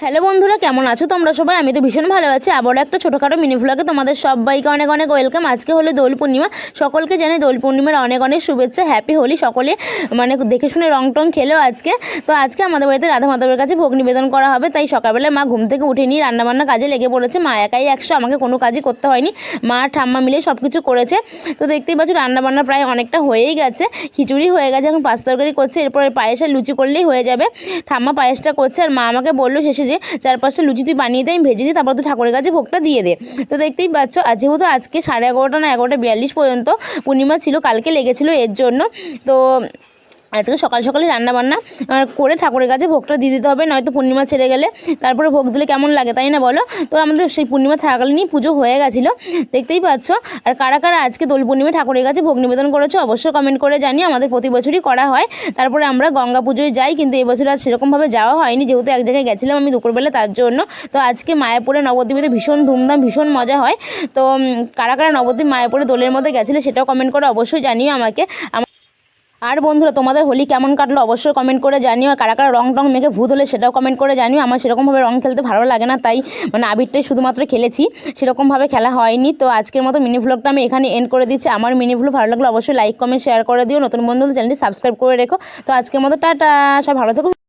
Hello বন্ধুরা, কেমন আছো তোমরা সবাই? আমি তো ভীষণ ভালো আছি। আবারও একটা ছোটোখাটো মিনি ভ্লগে তোমাদের সবাইকে অনেক অনেক ওয়েলকাম। আজকে হলো দোল পূর্ণিমা। সকলকে জানাই দোল পূর্ণিমার অনেক অনেক শুভেচ্ছা, হ্যাপি হোলি। সকলে দেখে শুনে রং টং খেলেও আজকে। তো আজকে আমাদের বাড়িতে রাধা মাধবের কাছে ভোগ নিবেদন করা হবে, তাই সকালবেলায় মা ঘুম থেকে উঠে নিয়ে রান্নাবান্না কাজে লেগে পড়েছে। মা একাই 100, আমাকে কোনো কাজই করতে হয়নি, মা ঠাম্মা মিলে সব কিছু করেছে। তো দেখতেই পাচ্ছ রান্নাবান্না প্রায় অনেকটা হয়েই গেছে, খিচুড়ি হয়ে গেছে, এখন পাঁচ তরকারি করছে, এরপরে পায়েসে লুচি করলেই হয়ে যাবে। ঠাম্মা পায়েসটা করছে আর মা আমাকে বললো শেষে যে 4-5টা লুচি তুই বানিয়ে দে, আমি ভেজে দিই, তারপর তুই ঠাকুরের কাছে ভোগটা দিয়ে দে। তো দেখতেই পাচ্ছ, আর যেহেতু আজকে 11:30 না 11:42 পর্যন্ত পূর্ণিমা ছিল, কালকে লেগেছিল, এর জন্য তো আজকে সকাল সকালে রান্নাবান্না করে ঠাকুরের কাছে ভোগটা দিয়ে দিতে হবে, নয়তো পূর্ণিমা ছেড়ে গেলে তারপরে ভোগ দিলে কেমন লাগে, তাই না বলো? তো আমাদের সেই পূর্ণিমা থাকাকালীনই পুজো হয়ে গেছিলো, দেখতেই পাচ্ছ। আর কারা কারা আজকে দোল পূর্ণিমা ঠাকুরের কাছে ভোগ নিবেদন করেছো অবশ্যই কমেন্ট করে জানিয়ে। আমাদের প্রতি বছরই করা হয়। তারপরে আমরা গঙ্গা পুজোয় যাই, কিন্তু এবছর আর সেরকমভাবে যাওয়া হয়নি, যেহেতু এক জায়গায় গেছিলাম আমি দুপুরবেলা, তার জন্য। তো আজকে মায়াপুরে নবদ্বীপে ভীষণ ধুমধাম, ভীষণ মজা হয়। তো কারা কারা নবদ্বীপ মায়াপুরে দোলের মধ্যে গেছিলে সেটাও কমেন্ট করে অবশ্যই জানিও আমাকে। আর বন্ধুরা, তোমাদের হোলি কেমন কাটলো অবশ্যই কমেন্ট করে জানিও। আর কারা কারা রং টং মেখে ভূত হলে সেটাও কমেন্ট করে জানিও। আমার সেরকমভাবে রং খেলতে ভালো লাগে না, তাই আবিরটাই শুধুমাত্র খেলেছি, সেরকমভাবে খেলা হয়নি। তো আজকের মতো মিনি ভ্লগটা আমি এখানে এন্ড করে দিচ্ছি। আমার মিনি ভ্লগ ভালো লাগলে অবশ্যই লাইক কমেন্ট শেয়ার করে দিও। নতুন বন্ধু চ্যানেলটি সাবস্ক্রাইব করে রেখো। তো আজকের মতো টাটা, সব ভালো থেকো।